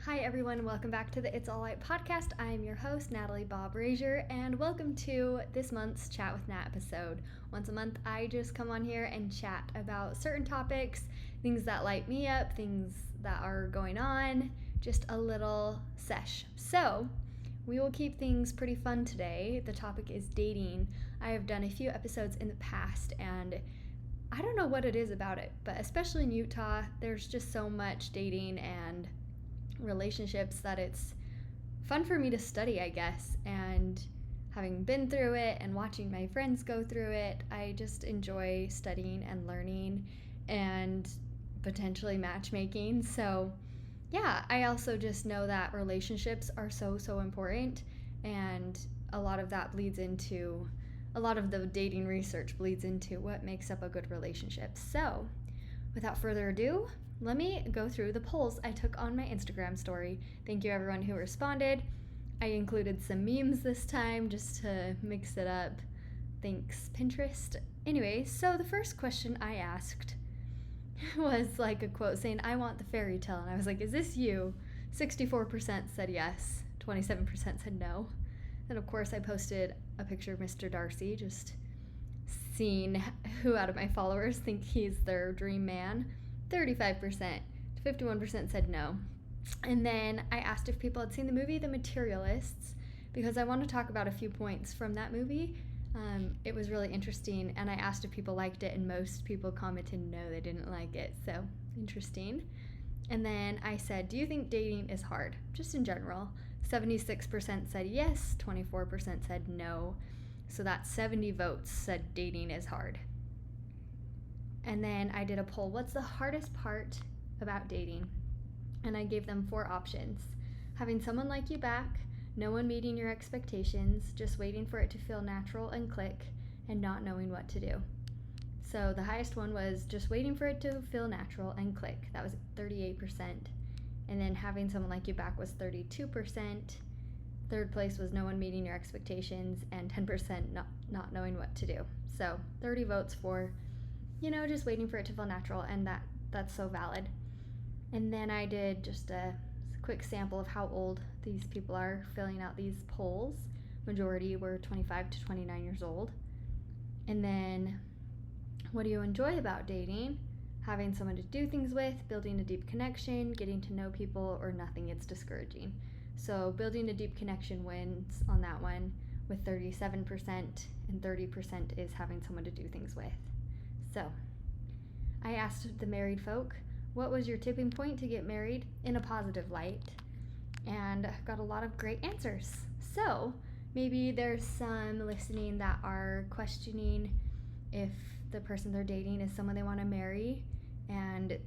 Hi everyone, welcome back to the It's All Right podcast. I am your host, Natalie Bob Brazier, and welcome to this month's Chat with Nat episode. Once a month, I just come on here and chat about certain topics, things that light me up, things that are going on, just a little sesh. So, we will keep things pretty fun today. The topic is dating. I have done a few episodes in the past, and I don't know what it is about it, but especially in Utah, there's just so much dating and relationships that it's fun for me to study, I guess. And having been through it and watching my friends go through it, I just enjoy studying and learning and potentially matchmaking. So yeah, I also just know that relationships are so important, and a lot of that bleeds into a lot of the dating research bleeds into what makes up a good relationship. So without further ado, let me go through the polls I took on my Instagram story. Thank you everyone who responded. I included some memes this time just to mix it up. Thanks, Pinterest. Anyway, so the first question I asked was like a quote saying, "I want the fairy tale." And I was like, is this you? 64% said yes, 27% said no. And of course I posted a picture of Mr. Darcy, just seeing who out of my followers think he's their dream man. 35%, 51% said no. And then I asked if people had seen the movie The Materialists, because I want to talk about a few points from that movie. It was really interesting, and I asked if people liked it, and most people commented no, they didn't like it. So interesting. And then I said, do you think dating is hard? Just in general. 76% said yes, 24% said no. So that's 70 votes said dating is hard. And then I did a poll, what's the hardest part about dating? And I gave them 4 options. Having someone like you back, no one meeting your expectations, just waiting for it to feel natural and click, and not knowing what to do. So the highest one was just waiting for it to feel natural and click. That was 38%. And then having someone like you back was 32%. Third place was no one meeting your expectations, and 10% not knowing what to do. So 30 votes for, just waiting for it to feel natural, and that's so valid. And then I did just a quick sample of how old these people are filling out these polls. Majority were 25 to 29 years old. And then, what do you enjoy about dating? Having someone to do things with, building a deep connection, getting to know people, or nothing, it's discouraging. So building a deep connection wins on that one with 37%, and 30% is having someone to do things with. So I asked the married folk, what was your tipping point to get married in a positive light? And got a lot of great answers. So maybe there's some listening that are questioning if the person they're dating is someone they want to marry. And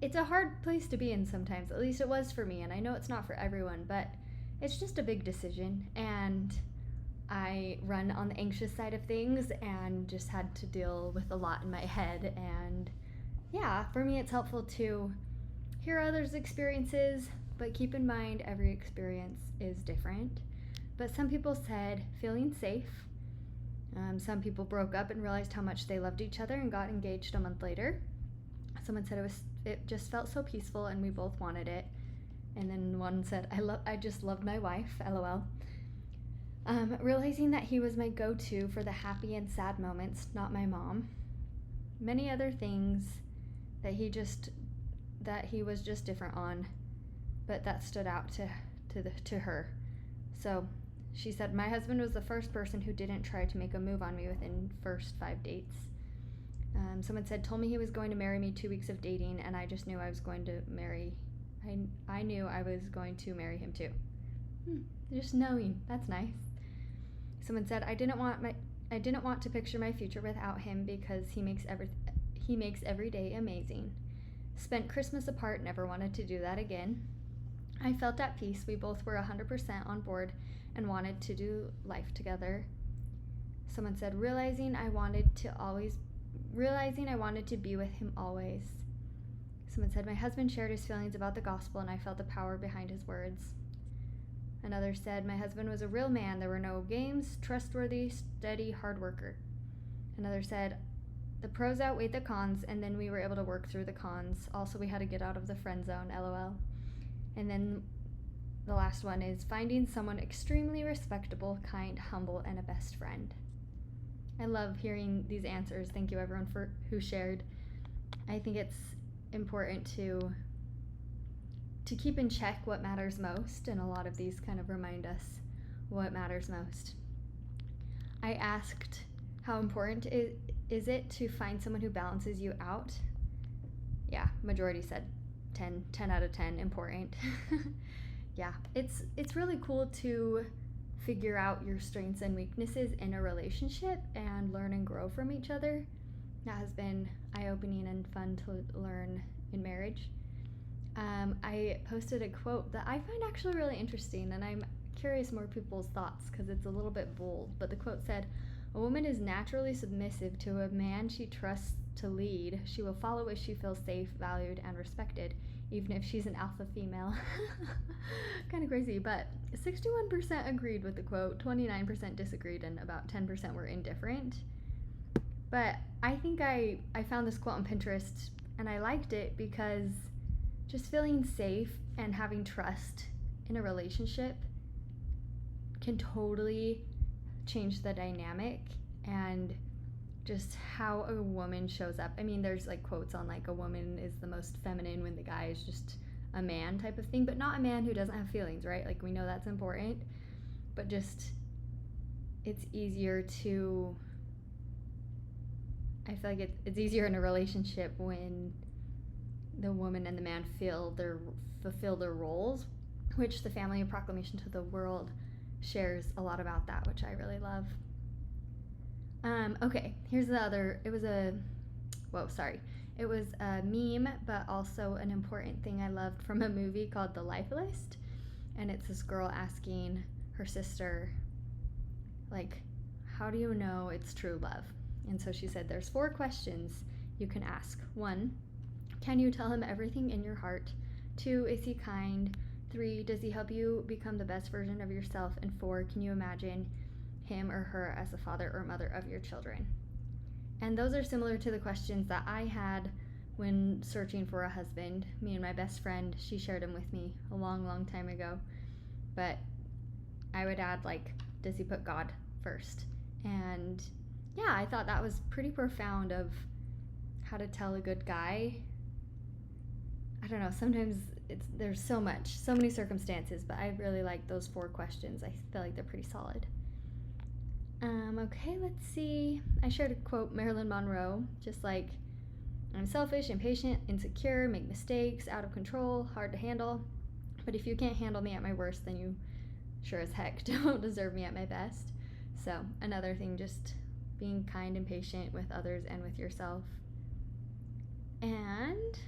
it's a hard place to be in sometimes. At least it was for me. And I know it's not for everyone, but it's just a big decision. And I run on the anxious side of things and just had to deal with a lot in my head. And yeah, for me it's helpful to hear others' experiences, but keep in mind every experience is different. But some people said feeling safe. Some people broke up and realized how much they loved each other and got engaged a month later. Someone said it just felt so peaceful and we both wanted it. And then one said, I just loved my wife, LOL. Realizing that he was my go-to for the happy and sad moments, not my mom. Many other things that he was just different on, but that stood out to her. So she said, my husband was the first person who didn't try to make a move on me within first 5 dates. Someone said, told me he was going to marry me 2 weeks of dating, and I just knew I was going to marry. I knew I was going to marry him too. Just knowing, that's nice. Someone said, I didn't want to picture my future without him because he makes every day amazing. Spent Christmas apart, never wanted to do that again. I felt at peace. We both were 100% on board and wanted to do life together. Someone said, realizing I wanted to be with him always. Someone said, my husband shared his feelings about the gospel and I felt the power behind his words. Another said, my husband was a real man. There were no games, trustworthy, steady, hard worker. Another said, the pros outweighed the cons, and then we were able to work through the cons. Also, we had to get out of the friend zone, LOL. And then the last one is finding someone extremely respectable, kind, humble, and a best friend. I love hearing these answers. Thank you everyone who shared. I think it's important to keep in check what matters most, and a lot of these kind of remind us what matters most. I asked, how important is it to find someone who balances you out? Yeah, majority said 10 out of 10, important. Yeah, it's really cool to figure out your strengths and weaknesses in a relationship and learn and grow from each other. That has been eye-opening and fun to learn in marriage. I posted a quote that I find actually really interesting, and I'm curious more people's thoughts because it's a little bit bold, but the quote said, "A woman is naturally submissive to a man she trusts to lead. She will follow if she feels safe, valued, and respected, even if she's an alpha female." Kind of crazy, but 61% agreed with the quote, 29% disagreed, and about 10% were indifferent. But I think I found this quote on Pinterest, and I liked it because just feeling safe and having trust in a relationship can totally change the dynamic and just how a woman shows up. I mean, there's like quotes on like a woman is the most feminine when the guy is just a man type of thing, but not a man who doesn't have feelings, right? Like, we know that's important, but just it's easier to, I feel like it's easier in a relationship when the woman and the man fulfill their roles, which the Family Proclamation to the World shares a lot about that, which I really love. Okay, here's the other. It was a meme, but also an important thing I loved from a movie called The Life List. And it's this girl asking her sister, like, how do you know it's true love? And so she said, there's 4 questions you can ask. 1, can you tell him everything in your heart? 2, is he kind? 3, does he help you become the best version of yourself? And 4, can you imagine him or her as the father or mother of your children? And those are similar to the questions that I had when searching for a husband. Me and my best friend, she shared them with me a long time ago. But I would add, like, does he put God first? And yeah, I thought that was pretty profound of how to tell a good guy. I don't know, sometimes there's so many circumstances, but I really like those 4 questions. I feel like they're pretty solid. Okay, let's see. I shared a quote, Marilyn Monroe, just like, I'm selfish, impatient, insecure, make mistakes, out of control, hard to handle. But if you can't handle me at my worst, then you sure as heck don't deserve me at my best. So another thing, just being kind and patient with others and with yourself. And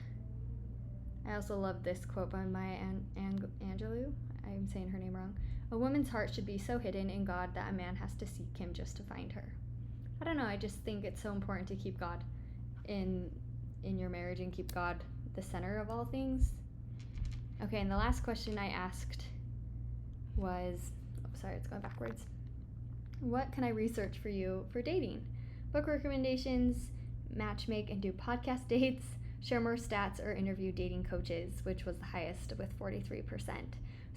I also love this quote by Maya Angelou. I'm saying her name wrong. A woman's heart should be so hidden in God that a man has to seek him just to find her. I don't know, I just think it's so important to keep God in your marriage and keep God the center of all things. Okay, and the last question I asked was, it's going backwards. What can I research for you for dating? Book recommendations, matchmake and do podcast dates, share more stats, or interview dating coaches, which was the highest with 43%.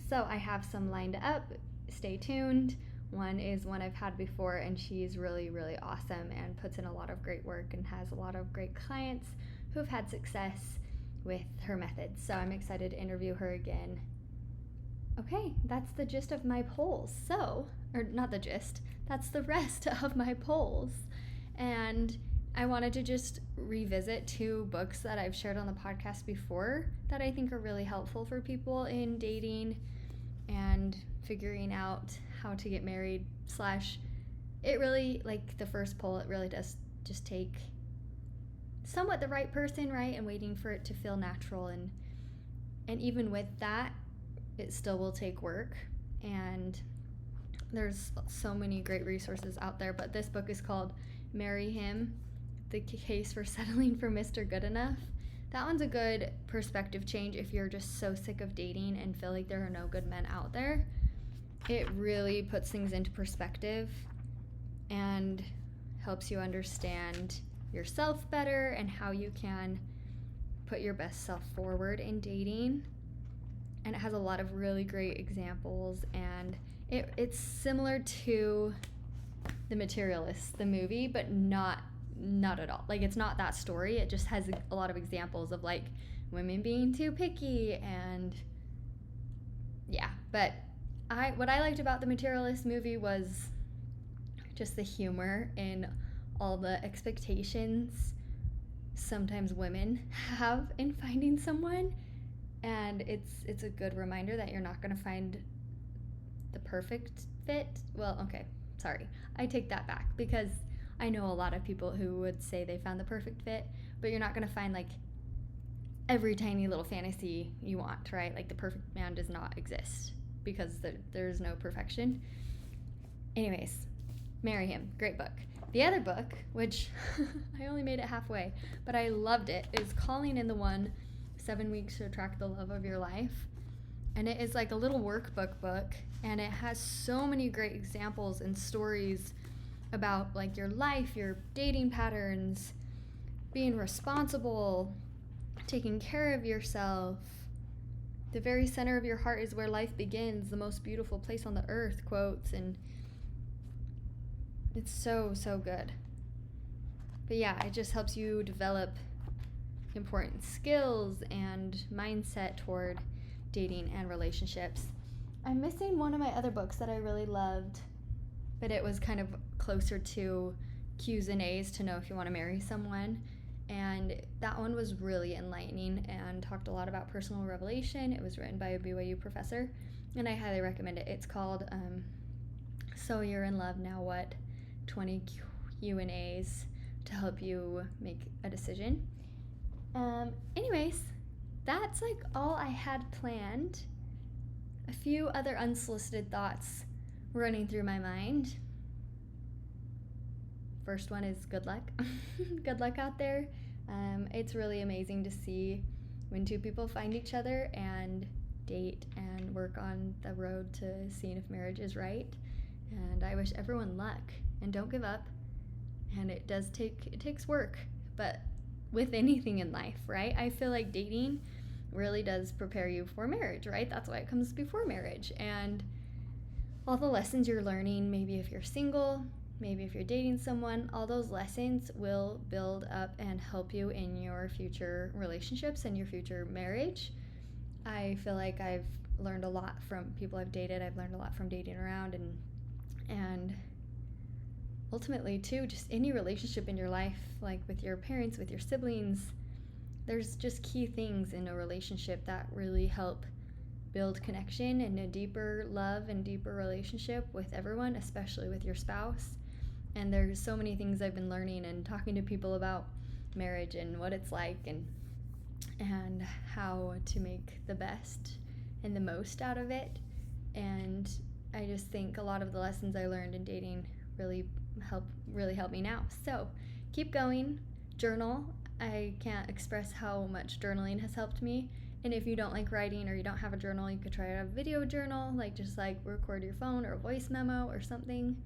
So I have some lined up. Stay tuned. One is one I've had before, and she's really, really awesome and puts in a lot of great work and has a lot of great clients who have had success with her methods. So I'm excited to interview her again. Okay, that's the gist of my polls. Not the gist, that's the rest of my polls. And I wanted to just revisit 2 books that I've shared on the podcast before that I think are really helpful for people in dating and figuring out how to get married / it really, like the first poll, it really does just take somewhat the right person, right? And waiting for it to feel natural. And even with that, it still will take work. And there's so many great resources out there, but this book is called Marry Him, The Case for Settling for Mr. Good Enough. That one's a good perspective change if you're just so sick of dating and feel like there are no good men out there. It really puts things into perspective and helps you understand yourself better and how you can put your best self forward in dating. and it has a lot of really great examples, and it's similar to The Materialists, the movie, but not at all. Like, it's not that story. It just has a lot of examples of like women being too picky, and yeah. But what I liked about the Materialist movie was just the humor in all the expectations sometimes women have in finding someone, and it's a good reminder that you're not going to find the perfect fit. Well, okay, sorry, I take that back, because I know a lot of people who would say they found the perfect fit, but you're not going to find like every tiny little fantasy you want, right? Like, the perfect man does not exist, because there's no perfection. Anyways, Marry Him, great book. The other book, which I only made it halfway, but I loved it, is Calling in the One, 7 Weeks to Attract the Love of Your Life. And it is like a little workbook book, and it has so many great examples and stories about like your life, your dating patterns, being responsible, taking care of yourself. The very center of your heart is where life begins, the most beautiful place on the earth, quotes, and it's so good. But yeah, it just helps you develop important skills and mindset toward dating and relationships. I'm missing one of my other books that I really loved, but it was kind of closer to Q's and A's to know if you want to marry someone. And that one was really enlightening and talked a lot about personal revelation. It was written by a BYU professor, and I highly recommend it. It's called So You're in Love Now What? 20 Q&As to help you make a decision. Anyways, that's like all I had planned. A few other unsolicited thoughts running through my mind. First one is good luck. Good luck out there. It's really amazing to see when two people find each other and date and work on the road to seeing if marriage is right. And I wish everyone luck, and don't give up. And it takes work, but with anything in life, right? I feel like dating really does prepare you for marriage, right? That's why it comes before marriage. And all the lessons you're learning, maybe if you're single, maybe if you're dating someone, all those lessons will build up and help you in your future relationships and your future marriage. I feel like I've learned a lot from people I've dated. I've learned a lot from dating around, and ultimately too, just any relationship in your life, like with your parents, with your siblings, there's just key things in a relationship that really help build connection and a deeper love and deeper relationship with everyone, especially with your spouse. And there's so many things I've been learning and talking to people about marriage and what it's like, and how to make the best and the most out of it. And I just think a lot of the lessons I learned in dating really help me now. So keep going, journal. I can't express how much journaling has helped me. And if you don't like writing or you don't have a journal, you could try a video journal, just record your phone or a voice memo or something.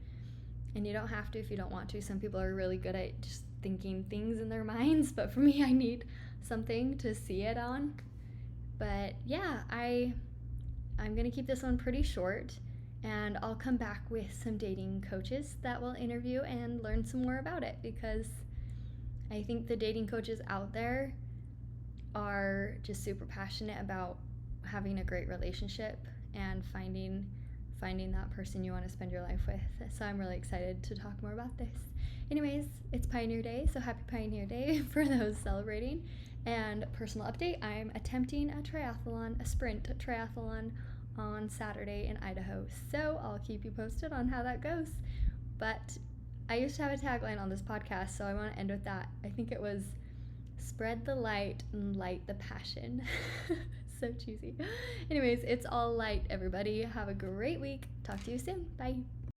And you don't have to if you don't want to. Some people are really good at just thinking things in their minds, but for me, I need something to see it on. But yeah, I'm gonna keep this one pretty short, and I'll come back with some dating coaches that will interview and learn some more about it, because I think the dating coaches out there are just super passionate about having a great relationship and finding that person you want to spend your life with. So I'm really excited to talk more about this. Anyways, it's Pioneer Day, so happy Pioneer Day for those celebrating. And personal update, I'm attempting a sprint triathlon on Saturday in Idaho. So I'll keep you posted on how that goes. But I used to have a tagline on this podcast, so I want to end with that. I think it was spread the light and light the passion. So cheesy. Anyways, it's all light, everybody. Have a great week. Talk to you soon. Bye.